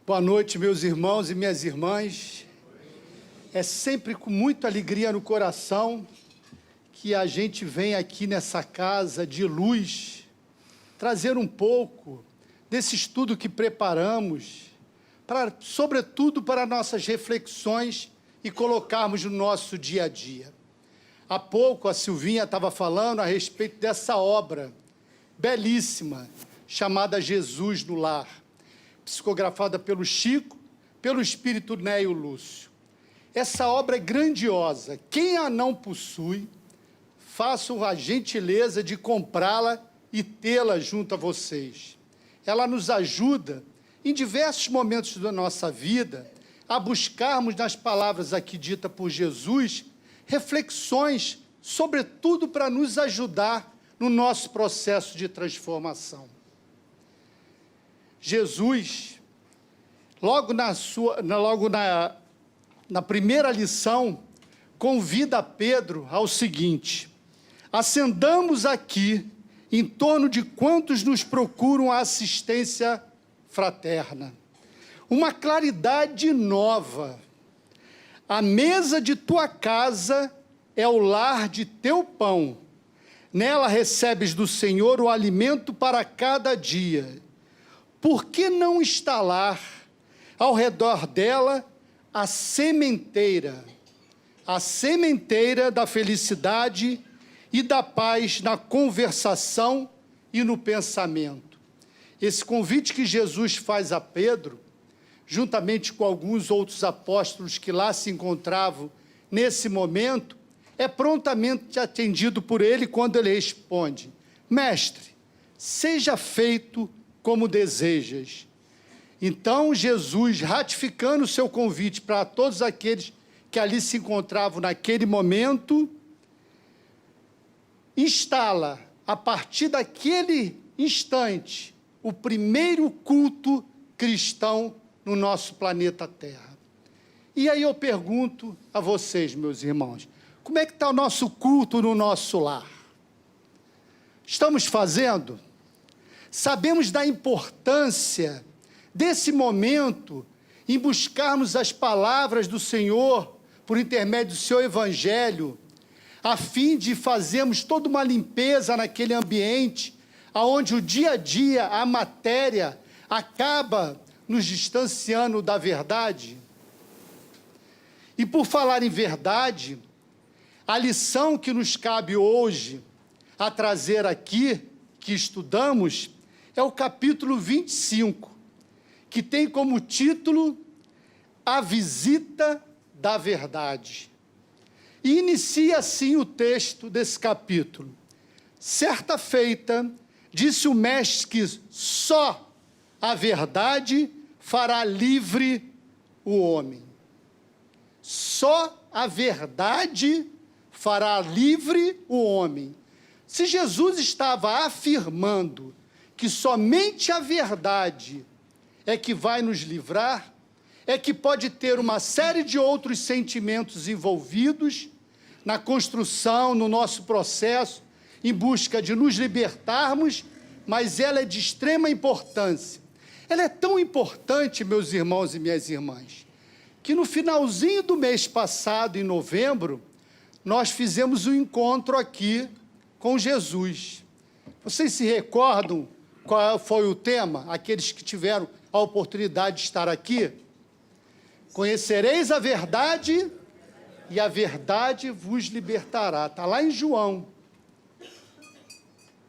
Boa noite, meus irmãos e minhas irmãs. É sempre com muita alegria no coração que a gente vem aqui nessa casa de luz trazer um pouco desse estudo que preparamos, sobretudo para nossas reflexões e colocarmos no nosso dia a dia. Há pouco a Silvinha estava falando a respeito dessa obra belíssima chamada Jesus no Lar, psicografada pelo Chico, pelo espírito Neio Lúcio. Essa obra é grandiosa. Quem a não possui, façam a gentileza de comprá-la e tê-la junto a vocês. Ela nos ajuda, em diversos momentos da nossa vida, a buscarmos nas palavras aqui ditas por Jesus, reflexões, sobretudo para nos ajudar no nosso processo de transformação. Jesus, logo na primeira lição, convida Pedro ao seguinte: acendamos aqui em torno de quantos nos procuram a assistência fraterna. Uma claridade nova. A mesa de tua casa é o lar de teu pão. Nela recebes do Senhor o alimento para cada dia. Por que não instalar ao redor dela a sementeira da felicidade e da paz na conversação e no pensamento? Esse convite que Jesus faz a Pedro, juntamente com alguns outros apóstolos que lá se encontravam nesse momento, é prontamente atendido por ele quando ele responde: Mestre, seja feito como desejas. Então, Jesus, ratificando o seu convite para todos aqueles que ali se encontravam naquele momento, instala, a partir daquele instante, o primeiro culto cristão no nosso planeta Terra. E aí eu pergunto a vocês, meus irmãos, como é que está o nosso culto no nosso lar? Estamos fazendo? Sabemos da importância desse momento em buscarmos as palavras do Senhor por intermédio do seu Evangelho, a fim de fazermos toda uma limpeza naquele ambiente, onde o dia a dia, a matéria, acaba nos distanciando da verdade? E por falar em verdade, a lição que nos cabe hoje a trazer aqui, que estudamos, é o capítulo 25, que tem como título A Visita da Verdade. E inicia assim o texto desse capítulo. Certa feita, disse o mestre que só a verdade fará livre o homem. Só a verdade fará livre o homem. Se Jesus estava afirmando que somente a verdade é que vai nos livrar, é que pode ter uma série de outros sentimentos envolvidos na construção, no nosso processo, em busca de nos libertarmos, mas ela é de extrema importância. Ela é tão importante, meus irmãos e minhas irmãs, que no finalzinho do mês passado, em novembro, nós fizemos um encontro aqui com Jesus. Vocês se recordam qual foi o tema? Aqueles que tiveram a oportunidade de estar aqui? Conhecereis a verdade e a verdade vos libertará. Está lá em João.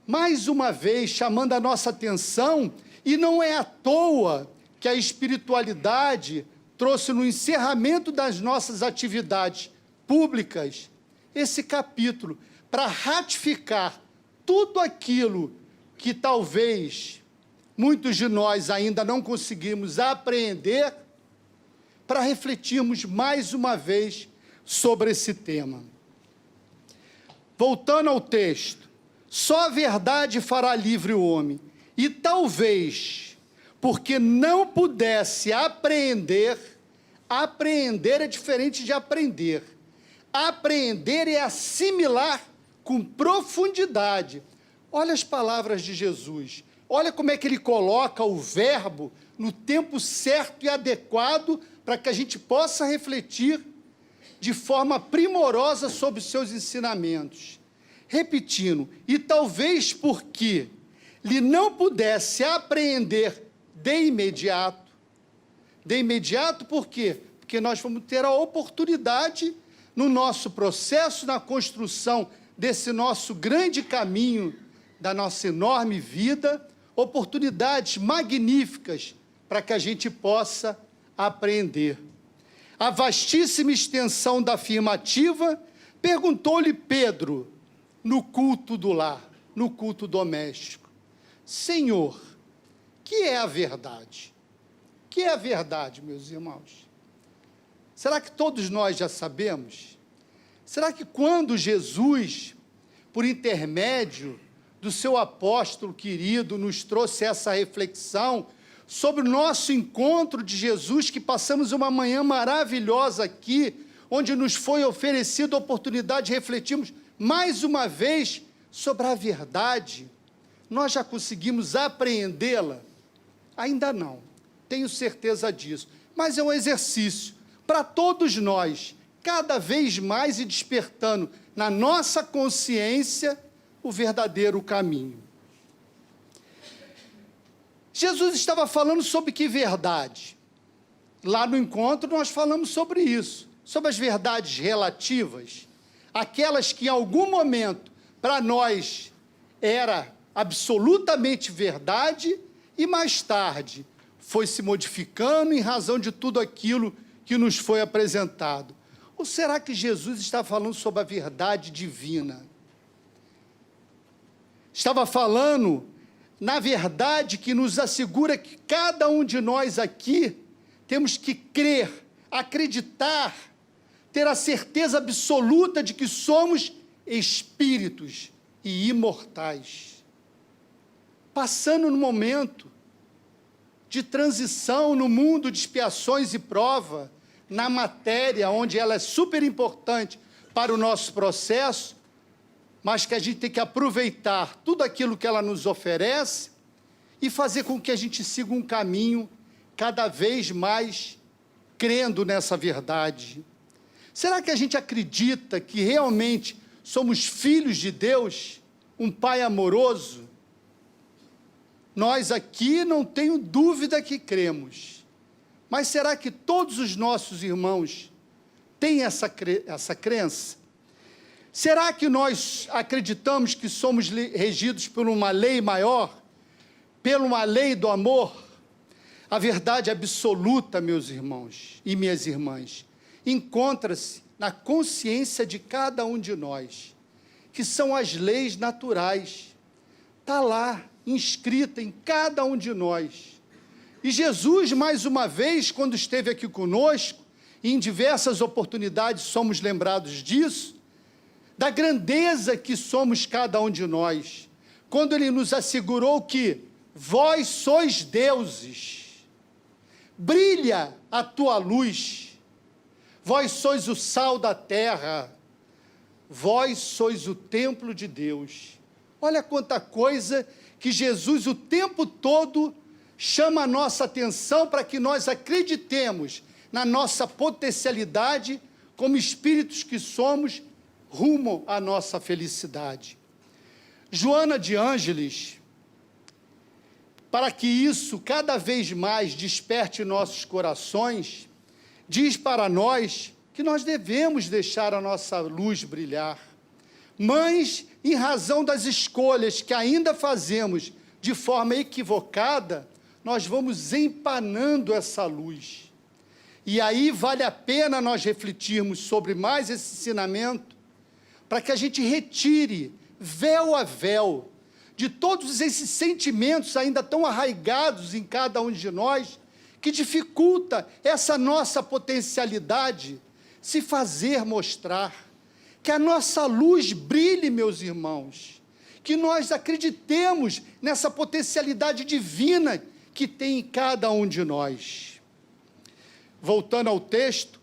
Mais uma vez, chamando a nossa atenção, e não é à toa que a espiritualidade trouxe no encerramento das nossas atividades públicas esse capítulo, para ratificar tudo aquilo que talvez muitos de nós ainda não conseguimos apreender, para refletirmos mais uma vez sobre esse tema. Voltando ao texto, só a verdade fará livre o homem, e talvez, porque não pudesse apreender é diferente de aprender. Apreender é assimilar com profundidade. Olha as palavras de Jesus. Olha como é que ele coloca o verbo no tempo certo e adequado para que a gente possa refletir de forma primorosa sobre os seus ensinamentos. Repetindo, e talvez porque lhe não pudesse apreender de imediato por quê? Porque nós vamos ter a oportunidade, no nosso processo, na construção desse nosso grande caminho, da nossa enorme vida, oportunidades magníficas para que a gente possa aprender. A vastíssima extensão da afirmativa, perguntou-lhe Pedro, no culto do lar, no culto doméstico: Senhor, que é a verdade? Que é a verdade, meus irmãos? Será que todos nós já sabemos? Será que quando Jesus, por intermédio do seu apóstolo querido, nos trouxe essa reflexão sobre o nosso encontro de Jesus, que passamos uma manhã maravilhosa aqui, onde nos foi oferecida a oportunidade de refletirmos mais uma vez sobre a verdade, nós já conseguimos apreendê-la? Ainda não, tenho certeza disso, mas é um exercício para todos nós, cada vez mais ir despertando na nossa consciência o verdadeiro caminho. Jesus estava falando sobre que verdade? Lá no encontro nós falamos sobre isso, sobre as verdades relativas, aquelas que em algum momento para nós era absolutamente verdade e mais tarde foi se modificando em razão de tudo aquilo que nos foi apresentado. Ou será que Jesus está falando sobre a verdade divina? Estava falando na verdade que nos assegura que cada um de nós aqui temos que crer, acreditar, ter a certeza absoluta de que somos espíritos e imortais. Passando no momento de transição no mundo de expiações e prova, na matéria onde ela é super importante para o nosso processo, mas que a gente tem que aproveitar tudo aquilo que ela nos oferece e fazer com que a gente siga um caminho cada vez mais crendo nessa verdade. Será que a gente acredita que realmente somos filhos de Deus, um Pai amoroso? Nós aqui não tenho dúvida que cremos, mas será que todos os nossos irmãos têm essa crença? Será que nós acreditamos que somos regidos por uma lei maior, por uma lei do amor? A verdade absoluta, meus irmãos e minhas irmãs, encontra-se na consciência de cada um de nós, que são as leis naturais. Está lá, inscrita em cada um de nós. E Jesus, mais uma vez, quando esteve aqui conosco, e em diversas oportunidades somos lembrados disso, da grandeza que somos cada um de nós, quando Ele nos assegurou que vós sois deuses, brilha a tua luz, vós sois o sal da terra, vós sois o templo de Deus. Olha quanta coisa que Jesus o tempo todo chama a nossa atenção para que nós acreditemos na nossa potencialidade como espíritos que somos, rumo à nossa felicidade. Joana de Ângeles, para que isso cada vez mais desperte nossos corações, diz para nós que nós devemos deixar a nossa luz brilhar, mas em razão das escolhas que ainda fazemos de forma equivocada, nós vamos empanando essa luz. E aí vale a pena nós refletirmos sobre mais esse ensinamento, para que a gente retire, véu a véu, de todos esses sentimentos ainda tão arraigados em cada um de nós, que dificulta essa nossa potencialidade se fazer mostrar. Que a nossa luz brilhe, meus irmãos, que nós acreditemos nessa potencialidade divina que tem em cada um de nós. Voltando ao texto,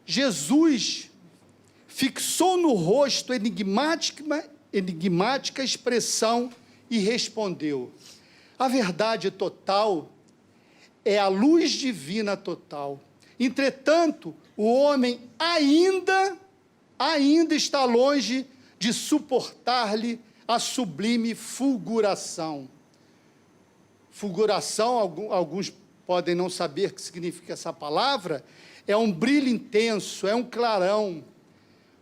Jesus fixou no rosto enigmática expressão e respondeu: A verdade total é a luz divina total. Entretanto, o homem ainda está longe de suportar-lhe a sublime fulguração. Fulguração, alguns podem não saber o que significa essa palavra, é um brilho intenso, é um clarão.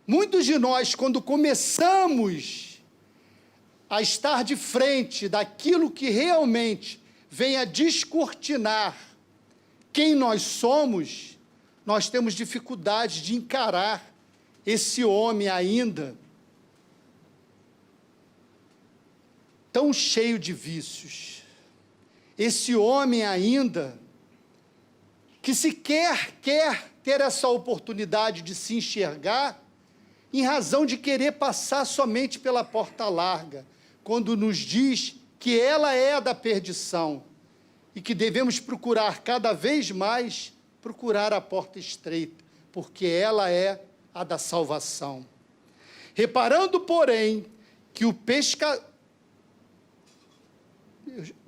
Muitos de nós, quando começamos a estar de frente daquilo que realmente vem a descortinar quem nós somos, nós temos dificuldade de encarar esse homem ainda tão cheio de vícios. Esse homem ainda que sequer quer ter essa oportunidade de se enxergar em razão de querer passar somente pela porta larga, quando nos diz que ela é a da perdição e que devemos procurar cada vez mais procurar a porta estreita, porque ela é a da salvação. Reparando, porém, que o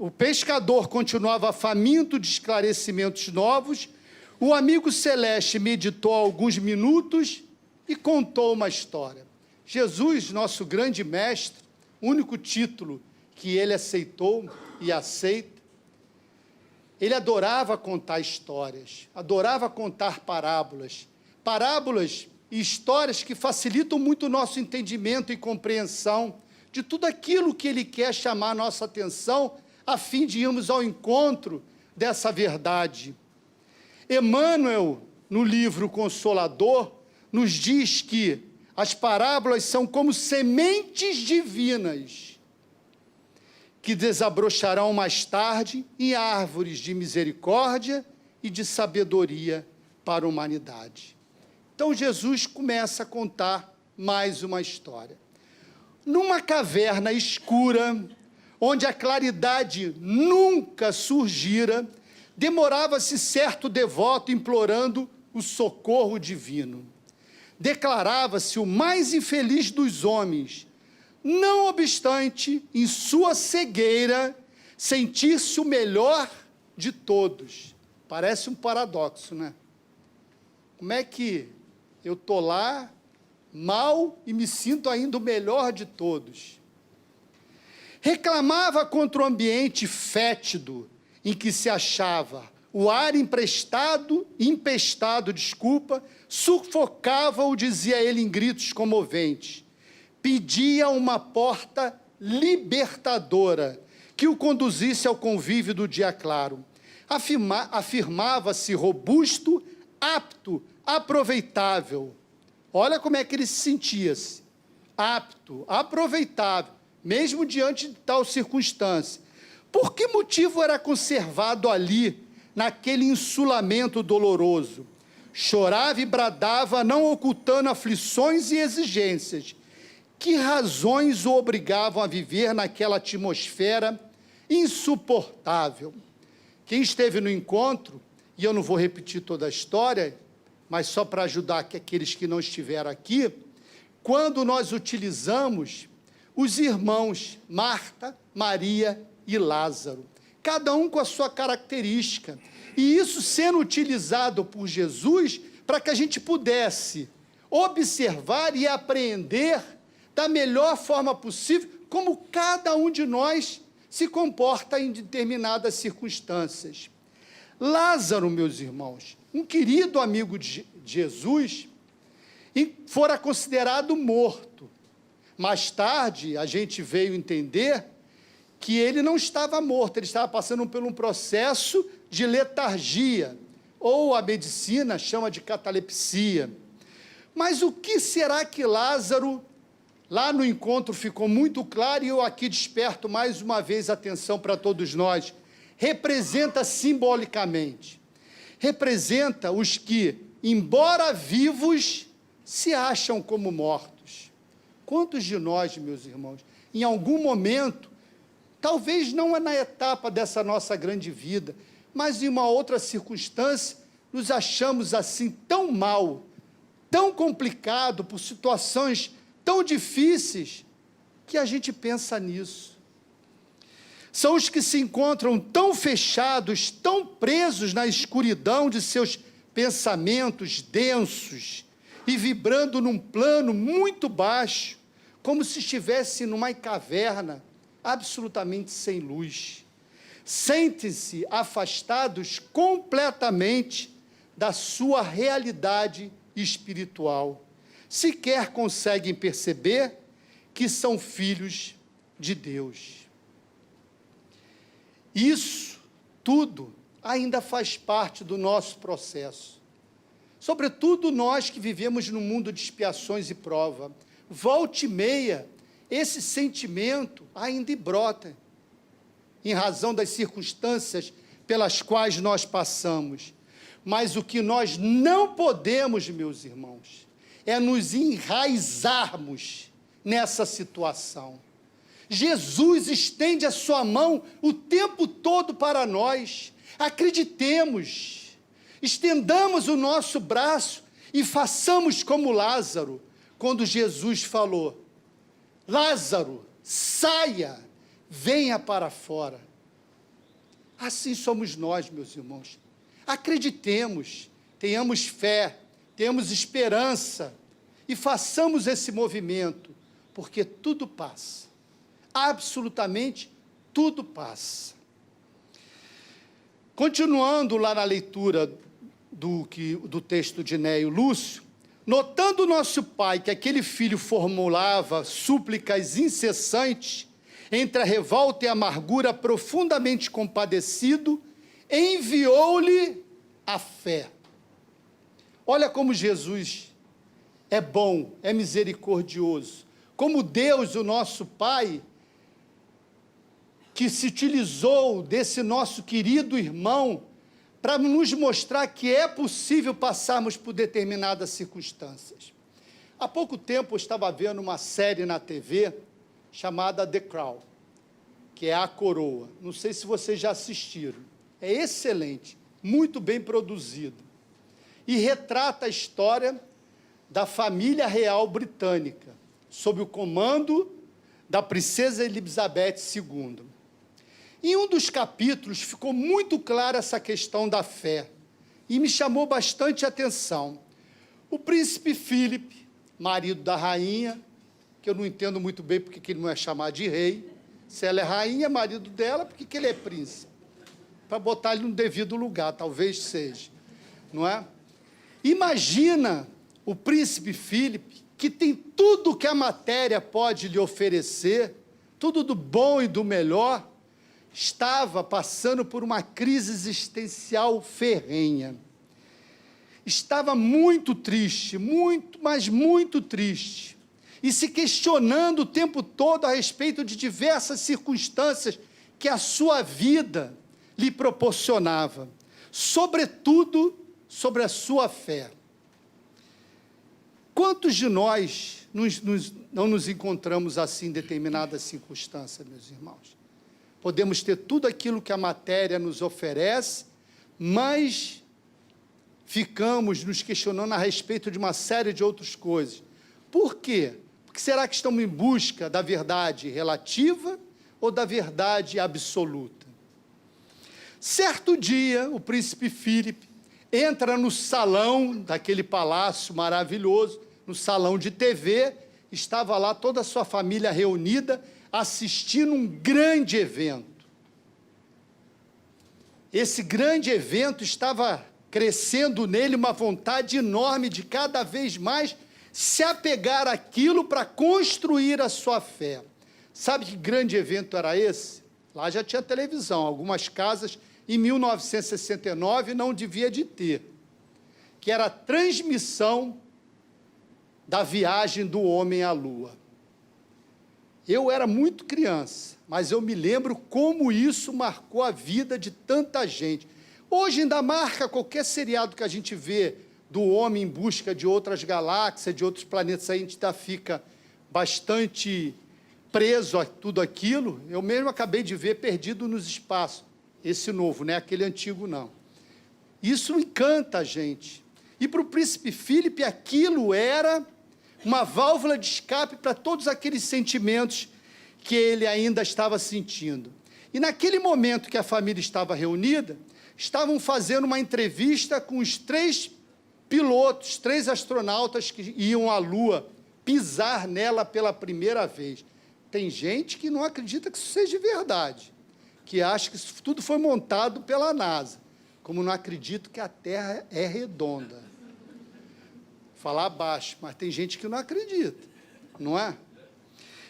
pescador continuava faminto de esclarecimentos novos, o amigo celeste meditou alguns minutos e contou uma história. Jesus, nosso grande mestre, único título que ele aceitou e aceita, ele adorava contar histórias, adorava contar parábolas e histórias que facilitam muito o nosso entendimento e compreensão de tudo aquilo que ele quer chamar a nossa atenção, a fim de irmos ao encontro dessa verdade. Emmanuel, no livro Consolador, nos diz que as parábolas são como sementes divinas, que desabrocharão mais tarde em árvores de misericórdia e de sabedoria para a humanidade. Então, Jesus começa a contar mais uma história. Numa caverna escura, onde a claridade nunca surgira, demorava-se certo devoto implorando o socorro divino. Declarava-se o mais infeliz dos homens, não obstante, em sua cegueira, sentir-se o melhor de todos. Parece um paradoxo, né? Como é que eu estou lá, mal, e me sinto ainda o melhor de todos? Reclamava contra o ambiente fétido em que se achava, o ar empestado, sufocava-o, dizia ele em gritos comoventes. Pedia uma porta libertadora que o conduzisse ao convívio do dia claro. Afirmava-se robusto, apto, aproveitável. Olha como é que ele se sentia-se. Apto, aproveitável, mesmo diante de tal circunstância. Por que motivo era conservado ali, naquele insulamento doloroso? Chorava e bradava, não ocultando aflições e exigências. Que razões o obrigavam a viver naquela atmosfera insuportável? Quem esteve no encontro, e eu não vou repetir toda a história, mas só para ajudar aqueles que não estiveram aqui, quando nós utilizamos os irmãos Marta, Maria e Lázaro, cada um com a sua característica, e isso sendo utilizado por Jesus para que a gente pudesse observar e apreender da melhor forma possível como cada um de nós se comporta em determinadas circunstâncias. Lázaro, meus irmãos, um querido amigo de Jesus, fora considerado morto. Mais tarde, a gente veio entender que ele não estava morto, ele estava passando por um processo de letargia, ou a medicina chama de catalepsia. Mas o que será que Lázaro, lá no encontro ficou muito claro, e eu aqui desperto mais uma vez a atenção para todos nós, representa simbolicamente? Representa os que, embora vivos, se acham como mortos. Quantos de nós, meus irmãos, em algum momento, talvez não é na etapa dessa nossa grande vida, mas em uma outra circunstância, nos achamos assim tão mal, tão complicado, por situações tão difíceis, que a gente pensa nisso. São os que se encontram tão fechados, tão presos na escuridão de seus pensamentos densos e vibrando num plano muito baixo, como se estivesse numa caverna absolutamente sem luz. Sentem-se afastados completamente da sua realidade espiritual. Sequer conseguem perceber que são filhos de Deus. Isso tudo ainda faz parte do nosso processo. Sobretudo nós que vivemos num mundo de expiações e prova. Volta e meia, esse sentimento ainda brota, em razão das circunstâncias pelas quais nós passamos. Mas o que nós não podemos, meus irmãos, é nos enraizarmos nessa situação. Jesus estende a sua mão o tempo todo para nós. Acreditemos, estendamos o nosso braço e façamos como Lázaro, quando Jesus falou: Lázaro, saia, venha para fora. Assim somos nós, meus irmãos. Acreditemos, tenhamos fé, tenhamos esperança e façamos esse movimento, porque tudo passa. Absolutamente tudo passa. Continuando lá na leitura do texto de Neio Lúcio, notando nosso pai que aquele filho formulava súplicas incessantes, entre a revolta e a amargura, profundamente compadecido, enviou-lhe a fé. Olha como Jesus é bom, é misericordioso. Como Deus, o nosso Pai, que se utilizou desse nosso querido irmão para nos mostrar que é possível passarmos por determinadas circunstâncias. Há pouco tempo eu estava vendo uma série na TV chamada The Crown, que é A Coroa. Não sei se vocês já assistiram. É excelente, muito bem produzido. E retrata a história da família real britânica, sob o comando da princesa Elizabeth II. Em um dos capítulos ficou muito clara essa questão da fé, e me chamou bastante atenção. O príncipe Philip, marido da rainha, que eu não entendo muito bem porque que ele não é chamado de rei, se ela é rainha, marido dela, porque que ele é príncipe? Para botar ele no devido lugar, talvez seja, não é? Imagina o príncipe Philip, que tem tudo que a matéria pode lhe oferecer, tudo do bom e do melhor, estava passando por uma crise existencial ferrenha. Estava muito triste, mas muito triste, e se questionando o tempo todo a respeito de diversas circunstâncias que a sua vida lhe proporcionava, sobretudo sobre a sua fé. Quantos de nós não nos encontramos assim em determinadas circunstâncias, meus irmãos? Podemos ter tudo aquilo que a matéria nos oferece, mas ficamos nos questionando a respeito de uma série de outras coisas. Por quê? Porque será que estamos em busca da verdade relativa ou da verdade absoluta? Certo dia, o príncipe Philip entra no salão daquele palácio maravilhoso, no salão de TV, estava lá toda a sua família reunida, assistindo um grande evento. Esse grande evento estava crescendo nele uma vontade enorme de cada vez mais se apegar àquilo para construir a sua fé. Sabe que grande evento era esse? Lá já tinha televisão, algumas casas em 1969 não devia de ter, que era a transmissão da viagem do homem à Lua. Eu era muito criança, mas eu me lembro como isso marcou a vida de tanta gente. Hoje ainda marca qualquer seriado que a gente vê do homem em busca de outras galáxias, de outros planetas, aí a gente ainda fica bastante preso a tudo aquilo. Eu mesmo acabei de ver Perdido nos Espaços, esse novo, não é aquele antigo não. Isso encanta a gente. E para o príncipe Philip aquilo era uma válvula de escape para todos aqueles sentimentos que ele ainda estava sentindo. E naquele momento que a família estava reunida, estavam fazendo uma entrevista com os 3 pilotos, 3 astronautas que iam à Lua, pisar nela pela primeira vez. Tem gente que não acredita que isso seja verdade, que acha que isso tudo foi montado pela NASA, como não acredito que a Terra é redonda. Falar baixo, mas tem gente que não acredita, não é?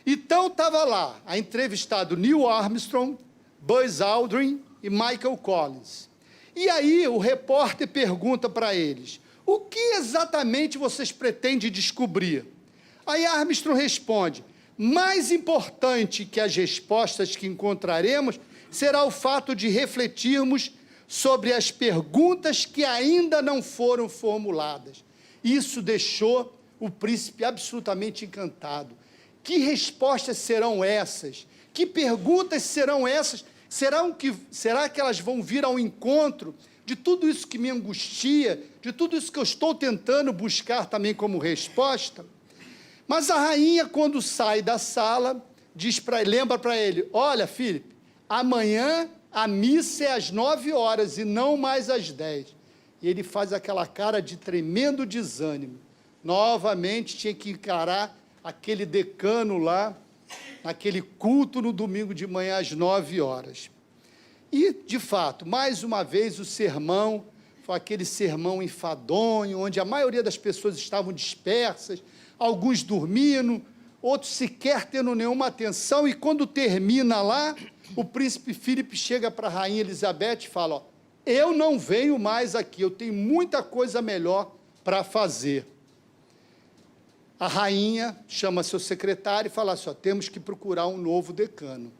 Então, estava lá, a entrevistado Neil Armstrong, Buzz Aldrin e Michael Collins. E aí, o repórter pergunta para eles, o que exatamente vocês pretendem descobrir? Aí Armstrong responde, mais importante que as respostas que encontraremos será o fato de refletirmos sobre as perguntas que ainda não foram formuladas. Isso deixou o príncipe absolutamente encantado. Que respostas serão essas? Que perguntas serão essas? Será que elas vão vir ao encontro de tudo isso que me angustia, de tudo isso que eu estou tentando buscar também como resposta? Mas a rainha, quando sai da sala, lembra para ele, olha, Filipe, amanhã a missa é às 9 horas e não mais às 10. E ele faz aquela cara de tremendo desânimo. Novamente tinha que encarar aquele decano lá, naquele culto no domingo de manhã às 9 horas. E, de fato, mais uma vez o sermão foi aquele sermão enfadonho, onde a maioria das pessoas estavam dispersas, alguns dormindo, outros sequer tendo nenhuma atenção, e quando termina lá, o príncipe Filipe chega para a rainha Elizabeth e fala, ó, eu não venho mais aqui, eu tenho muita coisa melhor para fazer. A rainha chama seu secretário e fala assim, ó, temos que procurar um novo decano.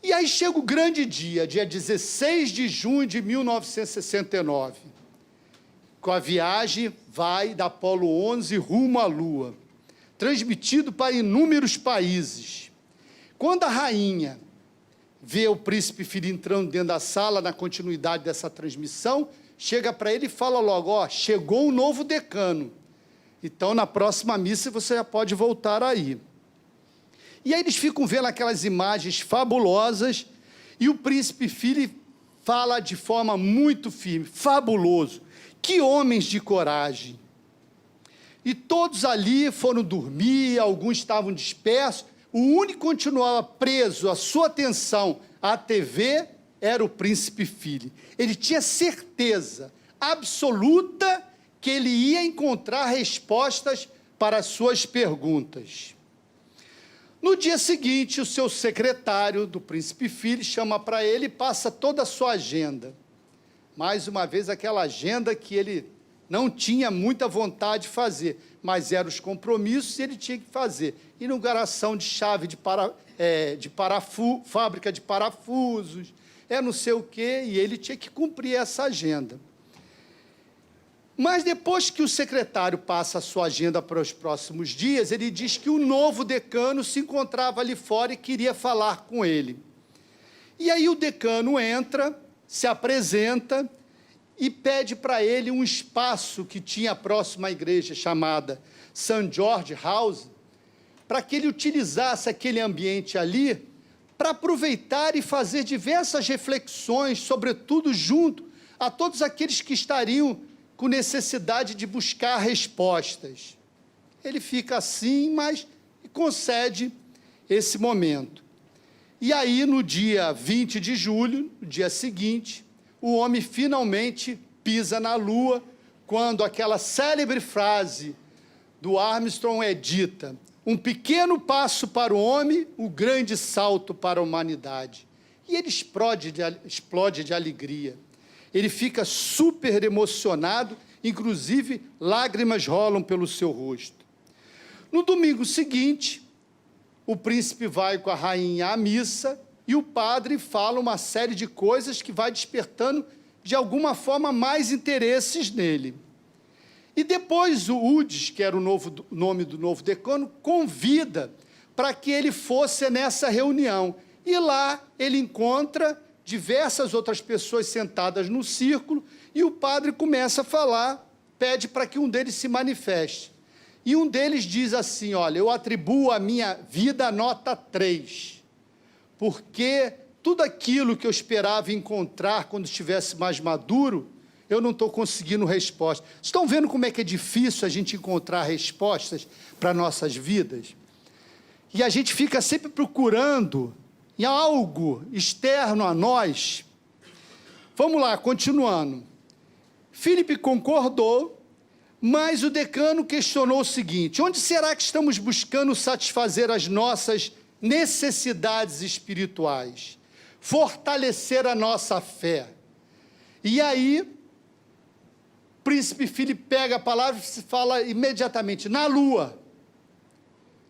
E aí chega o grande dia 16 de junho de 1969, com a viagem da Apolo 11 rumo à Lua, transmitido para inúmeros países. Quando a rainha vê o príncipe Filipe entrando dentro da sala, na continuidade dessa transmissão, chega para ele e fala logo, ó, chegou um novo decano. Então, na próxima missa, você já pode voltar aí. E aí eles ficam vendo aquelas imagens fabulosas, e o príncipe Filipe fala de forma muito firme, fabuloso, que homens de coragem. E todos ali foram dormir, alguns estavam dispersos, o único que continuava preso, a sua atenção à TV, era o príncipe Filipe. Ele tinha certeza absoluta que ele ia encontrar respostas para as suas perguntas. No dia seguinte, o seu secretário do príncipe Filipe chama para ele e passa toda a sua agenda. Mais uma vez, aquela agenda que ele não tinha muita vontade de fazer, mas eram os compromissos e ele tinha que fazer. Inauguração de chave fábrica de parafusos, não sei o quê, e ele tinha que cumprir essa agenda. Mas depois que o secretário passa a sua agenda para os próximos dias, ele diz que o novo decano se encontrava ali fora e queria falar com ele. E aí o decano entra, se apresenta e pede para ele um espaço que tinha próximo à igreja, chamada St. George House, para que ele utilizasse aquele ambiente ali para aproveitar e fazer diversas reflexões, sobretudo junto a todos aqueles que estariam com necessidade de buscar respostas. Ele fica assim, mas concede esse momento. E aí, no dia 20 de julho, no dia seguinte, o homem finalmente pisa na Lua, quando aquela célebre frase do Armstrong é dita, um pequeno passo para o homem, um grande salto para a humanidade. E ele explode de alegria. Ele fica super emocionado, inclusive lágrimas rolam pelo seu rosto. No domingo seguinte, o príncipe vai com a rainha à missa e o padre fala uma série de coisas que vai despertando, de alguma forma, mais interesses nele. E depois o Udes, que era o nome do novo decano, convida para que ele fosse nessa reunião. E lá ele encontra diversas outras pessoas sentadas no círculo, e o padre começa a falar, pede para que um deles se manifeste. E um deles diz assim, olha, eu atribuo a minha vida nota 3, porque tudo aquilo que eu esperava encontrar quando estivesse mais maduro, eu não estou conseguindo resposta. Estão vendo como é que é difícil a gente encontrar respostas para nossas vidas? E a gente fica sempre procurando em algo externo a nós. Vamos lá, continuando. Filipe concordou, mas o decano questionou o seguinte: onde será que estamos buscando satisfazer as nossas necessidades espirituais? Fortalecer a nossa fé. E aí, o príncipe Filipe pega a palavra e fala imediatamente, na lua.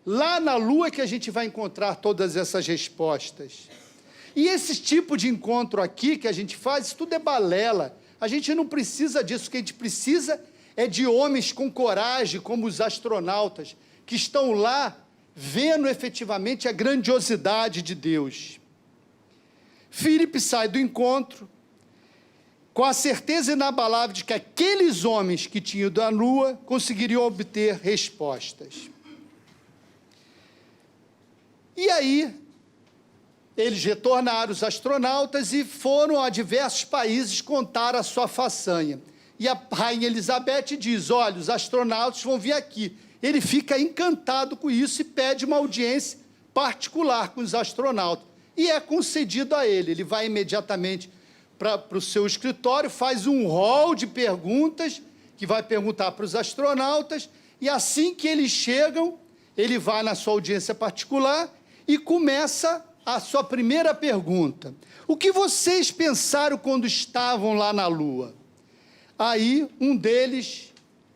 Lá na lua é que a gente vai encontrar todas essas respostas. E esse tipo de encontro aqui que a gente faz, isso tudo é balela. A gente não precisa disso, o que a gente precisa é de homens com coragem, como os astronautas, que estão lá vendo efetivamente a grandiosidade de Deus. Filipe sai do encontro com a certeza inabalável de que aqueles homens que tinham ido à lua conseguiriam obter respostas. E aí, eles retornaram, os astronautas, e foram a diversos países contar a sua façanha. E a rainha Elizabeth diz, olha, os astronautas vão vir aqui. Ele fica encantado com isso e pede uma audiência particular com os astronautas. E é concedido a ele. Ele vai imediatamente para o seu escritório, faz um rol de perguntas, que vai perguntar para os astronautas, e assim que eles chegam, ele vai na sua audiência particular e começa a sua primeira pergunta. O que vocês pensaram quando estavam lá na Lua? Aí, um deles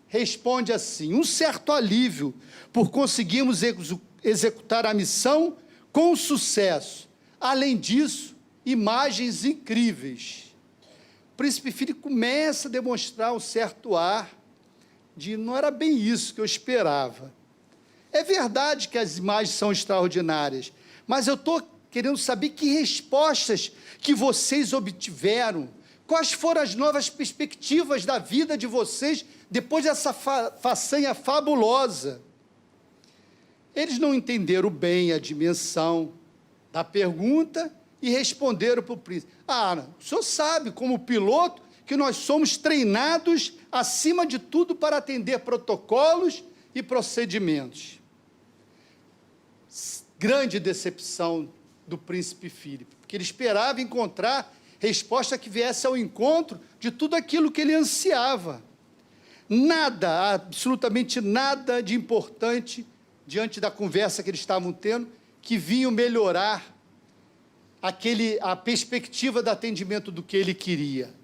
responde assim, um certo alívio por conseguirmos executar a missão com sucesso. Além disso, imagens incríveis. O príncipe Filipe começa a demonstrar um certo ar de não era bem isso que eu esperava. É verdade que as imagens são extraordinárias, mas eu estou querendo saber que respostas que vocês obtiveram, quais foram as novas perspectivas da vida de vocês depois dessa façanha fabulosa. Eles não entenderam bem a dimensão da pergunta e responderam para o príncipe. O senhor sabe, como piloto, que nós somos treinados, acima de tudo, para atender protocolos e procedimentos. Grande decepção do príncipe Filipe, porque ele esperava encontrar resposta que viesse ao encontro de tudo aquilo que ele ansiava. Nada, absolutamente nada de importante, diante da conversa que eles estavam tendo, que vinham melhorar a perspectiva do atendimento do que ele queria.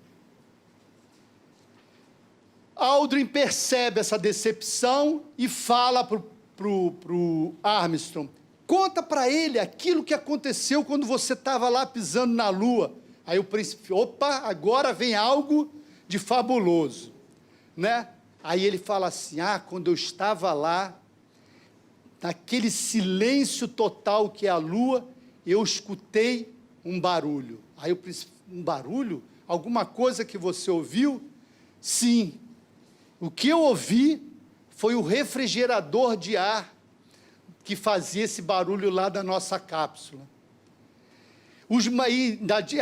Aldrin percebe essa decepção e fala para o Armstrong, conta para ele aquilo que aconteceu quando você estava lá pisando na Lua. Aí o príncipe, opa, agora vem algo de fabuloso, né? Aí ele fala assim, quando eu estava lá, naquele silêncio total que é a Lua, eu escutei um barulho. Aí o príncipe, um barulho? Alguma coisa que você ouviu? Sim. O que eu ouvi foi o refrigerador de ar que fazia esse barulho lá da nossa cápsula.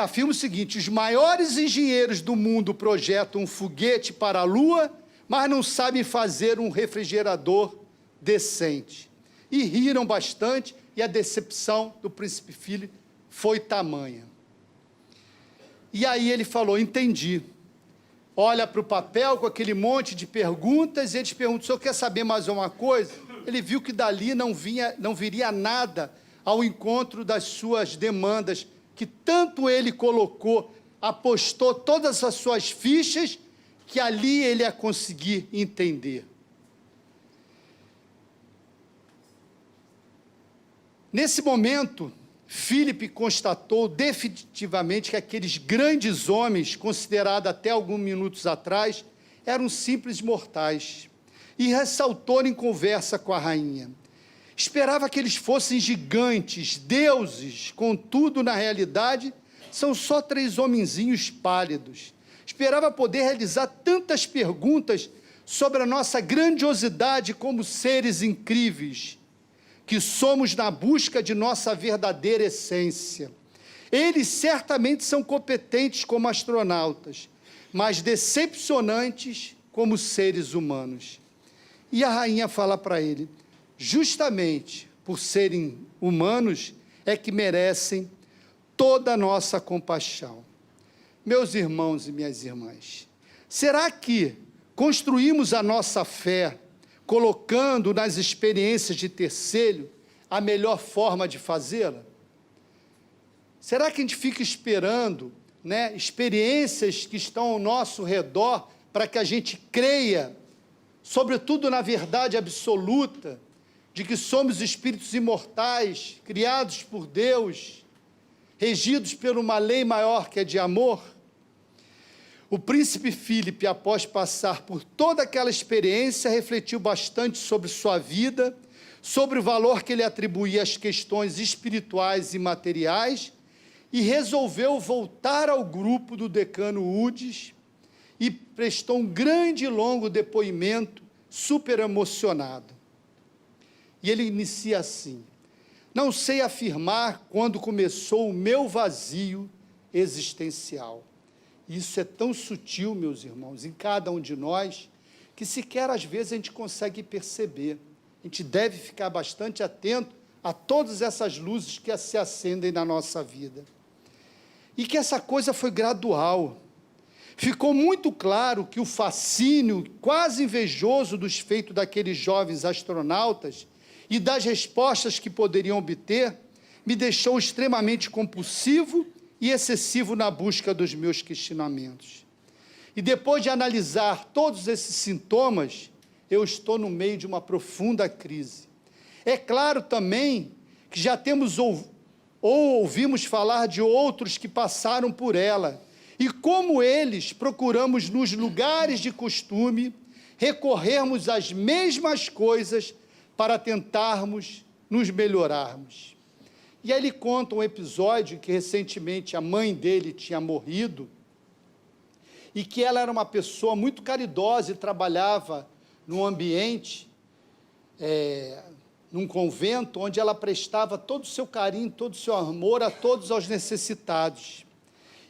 Afirma o seguinte, os maiores engenheiros do mundo projetam um foguete para a Lua, mas não sabem fazer um refrigerador decente. E riram bastante, e a decepção do príncipe Filipe foi tamanha. E aí ele falou, entendi. Olha para o papel com aquele monte de perguntas, e eles perguntam, o senhor quer saber mais uma coisa? Ele viu que dali não viria nada ao encontro das suas demandas, que tanto ele colocou, apostou todas as suas fichas, que ali ele ia conseguir entender. Nesse momento, Filipe constatou definitivamente que aqueles grandes homens, considerados até alguns minutos atrás, eram simples mortais, e ressaltou em conversa com a rainha. Esperava que eles fossem gigantes, deuses, contudo, na realidade, são só 3 homenzinhos pálidos. Esperava poder realizar tantas perguntas sobre a nossa grandiosidade como seres incríveis, que somos na busca de nossa verdadeira essência. Eles certamente são competentes como astronautas, mas decepcionantes como seres humanos. E a rainha fala para ele, justamente por serem humanos, é que merecem toda a nossa compaixão. Meus irmãos e minhas irmãs, será que construímos a nossa fé colocando nas experiências de terceiro a melhor forma de fazê-la? Será que a gente fica esperando, experiências que estão ao nosso redor para que a gente creia, sobretudo na verdade absoluta, de que somos espíritos imortais, criados por Deus, regidos por uma lei maior que é de amor? O príncipe Filipe, após passar por toda aquela experiência, refletiu bastante sobre sua vida, sobre o valor que ele atribuía às questões espirituais e materiais, e resolveu voltar ao grupo do decano Udes e prestou um grande e longo depoimento, super emocionado. E ele inicia assim: não sei afirmar quando começou o meu vazio existencial. Isso é tão sutil, meus irmãos, em cada um de nós, que sequer às vezes a gente consegue perceber. A gente deve ficar bastante atento a todas essas luzes que se acendem na nossa vida. E que essa coisa foi gradual. Ficou muito claro que o fascínio quase invejoso dos feitos daqueles jovens astronautas e das respostas que poderiam obter, me deixou extremamente compulsivo e excessivo na busca dos meus questionamentos. E depois de analisar todos esses sintomas, eu estou no meio de uma profunda crise. É claro também que já temos ou ouvimos falar de outros que passaram por ela, e como eles, procuramos nos lugares de costume recorrermos às mesmas coisas para tentarmos nos melhorarmos. E aí ele conta um episódio que recentemente a mãe dele tinha morrido, e que ela era uma pessoa muito caridosa e trabalhava num ambiente, num convento, onde ela prestava todo o seu carinho, todo o seu amor a todos os necessitados.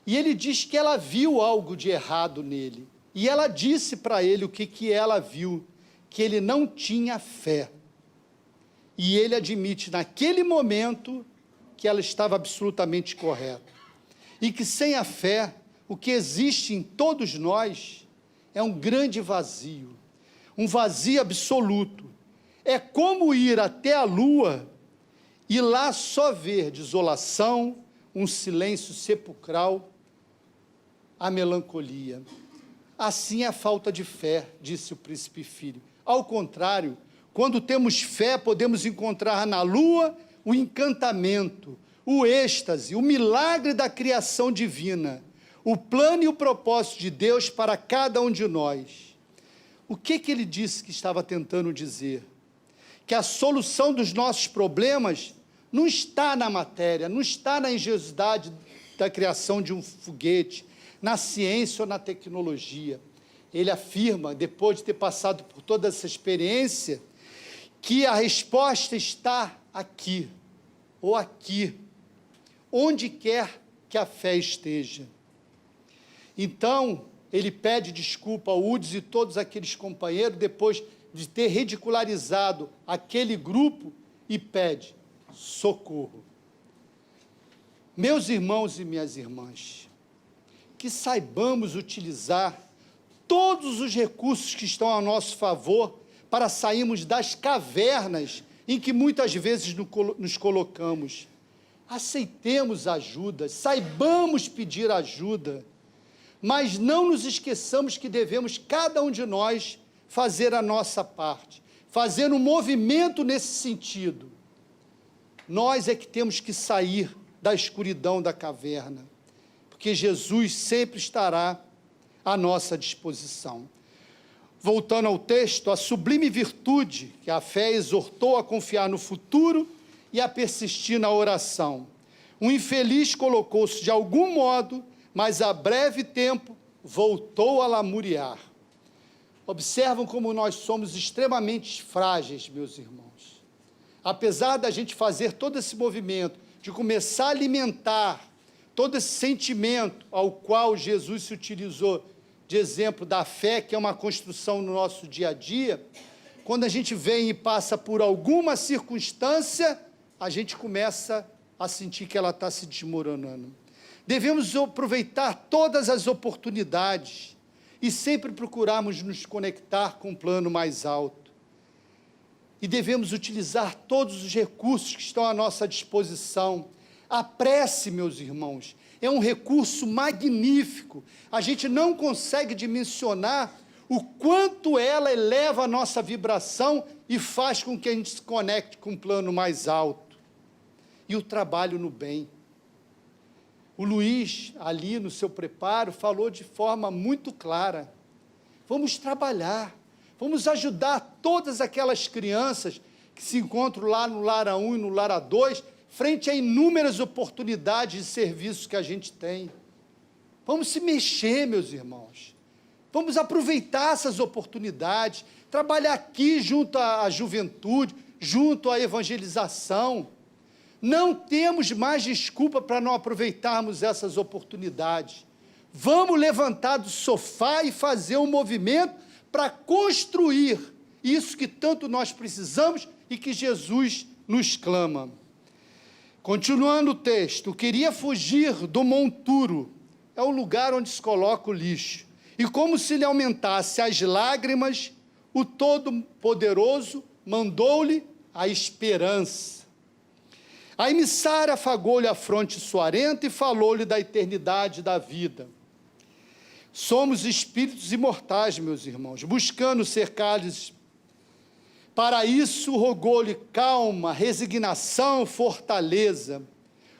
E ele diz que ela viu algo de errado nele. E ela disse para ele o que ela viu, que ele não tinha fé. E ele admite naquele momento que ela estava absolutamente correta. E que sem a fé, o que existe em todos nós é um grande vazio, um vazio absoluto. É como ir até a lua e lá só ver desolação, um silêncio sepulcral, a melancolia. Assim é a falta de fé, disse o príncipe Filipe. Ao contrário, quando temos fé, podemos encontrar na lua o encantamento, o êxtase, o milagre da criação divina, o plano e o propósito de Deus para cada um de nós. O que ele disse que estava tentando dizer? Que a solução dos nossos problemas não está na matéria, não está na engenhosidade da criação de um foguete, na ciência ou na tecnologia. Ele afirma, depois de ter passado por toda essa experiência, que a resposta está aqui, ou aqui, onde quer que a fé esteja. Então, ele pede desculpa ao Udes e todos aqueles companheiros, depois de ter ridicularizado aquele grupo, e pede socorro. Meus irmãos e minhas irmãs, que saibamos utilizar todos os recursos que estão a nosso favor para sairmos das cavernas em que muitas vezes nos colocamos. Aceitemos ajuda, saibamos pedir ajuda, mas não nos esqueçamos que devemos, cada um de nós, fazer a nossa parte, fazer um movimento nesse sentido. Nós é que temos que sair da escuridão da caverna, porque Jesus sempre estará à nossa disposição. Voltando ao texto, a sublime virtude que a fé exortou a confiar no futuro e a persistir na oração. Um infeliz colocou-se de algum modo, mas a breve tempo voltou a lamuriar. Observam como nós somos extremamente frágeis, meus irmãos. apesar da gente fazer todo esse movimento, de começar a alimentar todo esse sentimento ao qual Jesus se utilizou de exemplo da fé, que é uma construção no nosso dia a dia, quando a gente vem e passa por alguma circunstância, a gente começa a sentir que ela está se desmoronando. Devemos aproveitar todas as oportunidades e sempre procurarmos nos conectar com um plano mais alto. E devemos utilizar todos os recursos que estão à nossa disposição. A prece, meus irmãos, é um recurso magnífico. A gente não consegue dimensionar o quanto ela eleva a nossa vibração e faz com que a gente se conecte com um plano mais alto. E o trabalho no bem. O Luiz, ali no seu preparo, falou de forma muito clara. Vamos trabalhar, vamos ajudar todas aquelas crianças que se encontram lá no Lar A1 e no Lar A2, frente a inúmeras oportunidades de serviço que a gente tem. Vamos se mexer, meus irmãos. Vamos aproveitar essas oportunidades, trabalhar aqui junto à juventude, junto à evangelização. Não temos mais desculpa para não aproveitarmos essas oportunidades. Vamos levantar do sofá e fazer um movimento para construir isso que tanto nós precisamos e que Jesus nos clama. Continuando o texto, queria fugir do monturo, é o lugar onde se coloca o lixo, e como se lhe aumentasse as lágrimas, o Todo-Poderoso mandou-lhe a esperança. A emissária afagou-lhe a fronte suarenta e falou-lhe da eternidade da vida. Somos espíritos imortais, meus irmãos, buscando cercar-lhes. Para isso, rogou-lhe calma, resignação, fortaleza.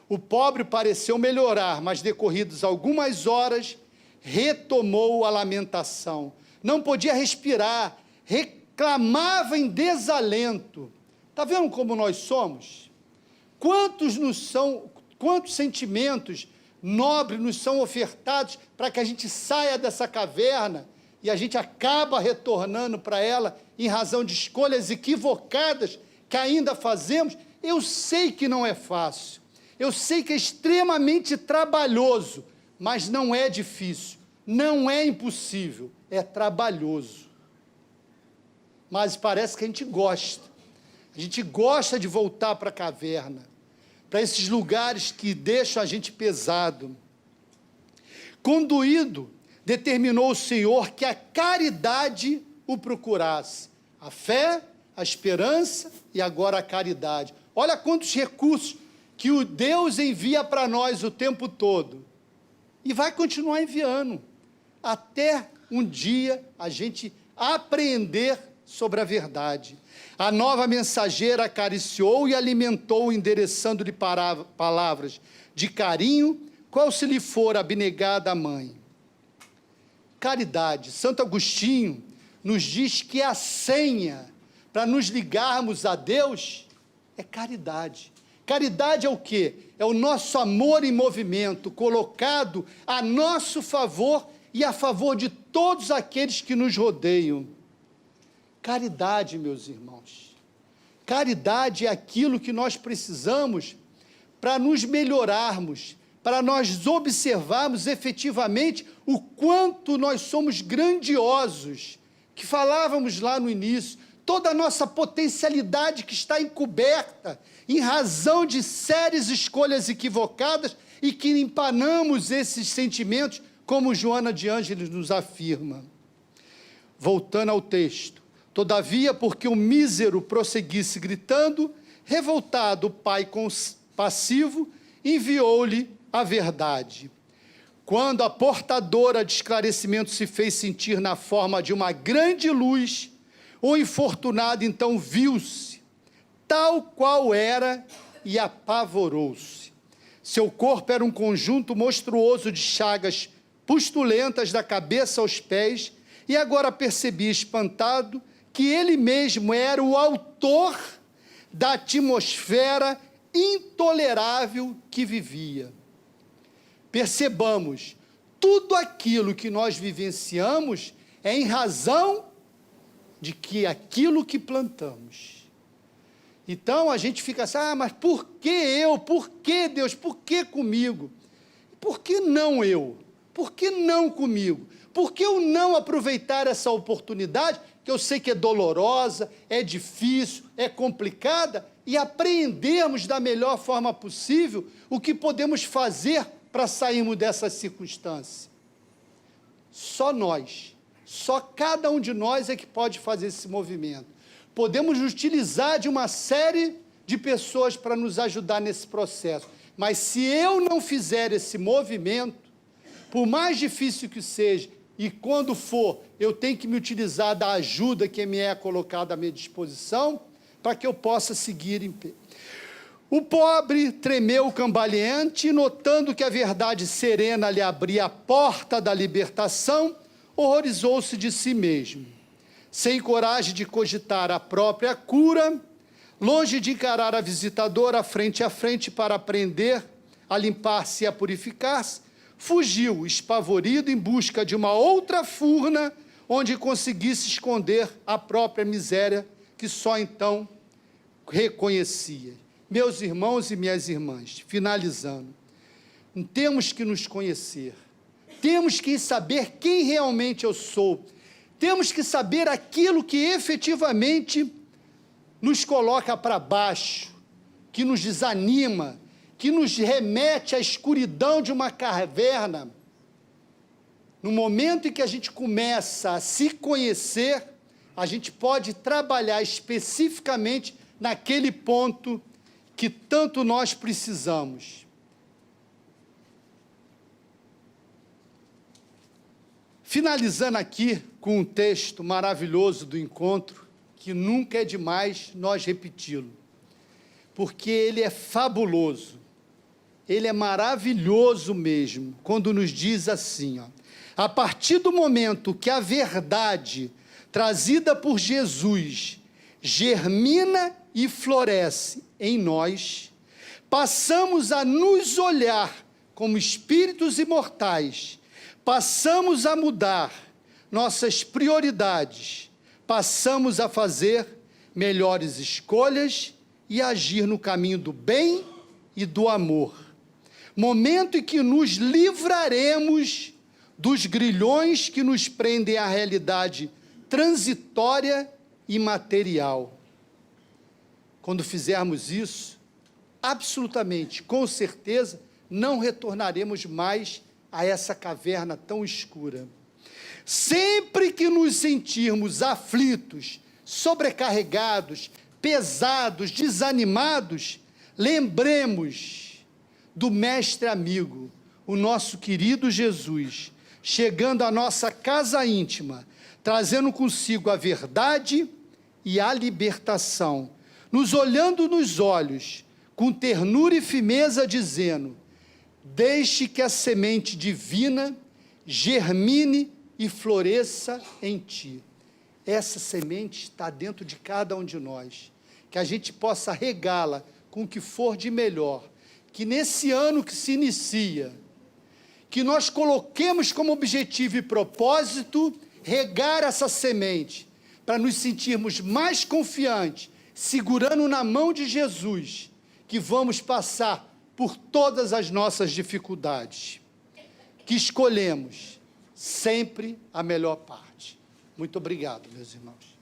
O pobre pareceu melhorar, mas decorridas algumas horas, retomou a lamentação. Não podia respirar, reclamava em desalento. Está vendo como nós somos? Quantos sentimentos nobres nos são ofertados para que a gente saia dessa caverna e a gente acaba retornando para ela em razão de escolhas equivocadas que ainda fazemos? Eu sei que não é fácil, eu sei que é extremamente trabalhoso, mas não é difícil, não é impossível, é trabalhoso. Mas parece que a gente gosta de voltar para a caverna, para esses lugares que deixam a gente pesado. Conduído, determinou o Senhor que a caridade o procurasse. A fé, a esperança e agora a caridade. Olha quantos recursos que o Deus envia para nós o tempo todo. E vai continuar enviando, até um dia a gente aprender sobre a verdade. A nova mensageira acariciou e alimentou, endereçando-lhe palavras de carinho, qual se lhe for abnegada a mãe. Caridade. Santo Agostinho nos diz que a senha para nos ligarmos a Deus é caridade. Caridade é o quê? É o nosso amor em movimento, colocado a nosso favor e a favor de todos aqueles que nos rodeiam. Caridade, meus irmãos. Caridade é aquilo que nós precisamos para nos melhorarmos, para nós observarmos efetivamente o quanto nós somos grandiosos, que falávamos lá no início, toda a nossa potencialidade que está encoberta em razão de sérias escolhas equivocadas e que empanamos esses sentimentos, como Joana de Ângeles nos afirma. Voltando ao texto. Todavia, porque o mísero prosseguisse gritando, revoltado o pai compassivo, enviou-lhe a verdade. Quando a portadora de esclarecimento se fez sentir na forma de uma grande luz, o infortunado então viu-se, tal qual era, e apavorou-se. Seu corpo era um conjunto monstruoso de chagas pustulentas da cabeça aos pés, e agora percebia espantado que ele mesmo era o autor da atmosfera intolerável que vivia. Percebamos, tudo aquilo que nós vivenciamos é em razão de que aquilo que plantamos. Então, a gente fica assim, mas por que eu? Por que Deus? Por que comigo? Por que não eu? Por que não comigo? Por que eu não aproveitar essa oportunidade, que eu sei que é dolorosa, é difícil, é complicada, e apreendermos da melhor forma possível o que podemos fazer para sairmos dessa circunstância? Só nós, só cada um de nós é que pode fazer esse movimento. Podemos utilizar de uma série de pessoas para nos ajudar nesse processo, mas se eu não fizer esse movimento, por mais difícil que seja, e quando for, eu tenho que me utilizar da ajuda que me é colocada à minha disposição, para que eu possa seguir em pé. O pobre tremeu cambaleante, notando que a verdade serena lhe abria a porta da libertação, horrorizou-se de si mesmo. Sem coragem de cogitar a própria cura, longe de encarar a visitadora frente a frente para aprender a limpar-se e a purificar-se, fugiu, espavorido, em busca de uma outra furna, onde conseguisse esconder a própria miséria, que só então reconhecia. Meus irmãos e minhas irmãs, finalizando, temos que nos conhecer, temos que saber quem realmente eu sou, temos que saber aquilo que efetivamente nos coloca para baixo, que nos desanima, que nos remete à escuridão de uma caverna. No momento em que a gente começa a se conhecer, a gente pode trabalhar especificamente naquele ponto que tanto nós precisamos. Finalizando aqui com um texto maravilhoso do encontro, que nunca é demais nós repeti-lo, porque ele é fabuloso, ele é maravilhoso mesmo, quando nos diz assim, a partir do momento que a verdade trazida por Jesus germina e floresce em nós, passamos a nos olhar como espíritos imortais, passamos a mudar nossas prioridades, passamos a fazer melhores escolhas e agir no caminho do bem e do amor. Momento em que nos livraremos dos grilhões que nos prendem à realidade transitória e material. Quando fizermos isso, absolutamente, com certeza, não retornaremos mais a essa caverna tão escura. Sempre que nos sentirmos aflitos, sobrecarregados, pesados, desanimados, lembremos do mestre amigo, o nosso querido Jesus, chegando à nossa casa íntima, trazendo consigo a verdade e a libertação, nos olhando nos olhos, com ternura e firmeza, dizendo: deixe que a semente divina germine e floresça em ti. Essa semente está dentro de cada um de nós, que a gente possa regá-la com o que for de melhor, que nesse ano que se inicia, que nós coloquemos como objetivo e propósito regar essa semente, para nos sentirmos mais confiantes, segurando na mão de Jesus, que vamos passar por todas as nossas dificuldades, que escolhemos sempre a melhor parte. Muito obrigado, meus irmãos.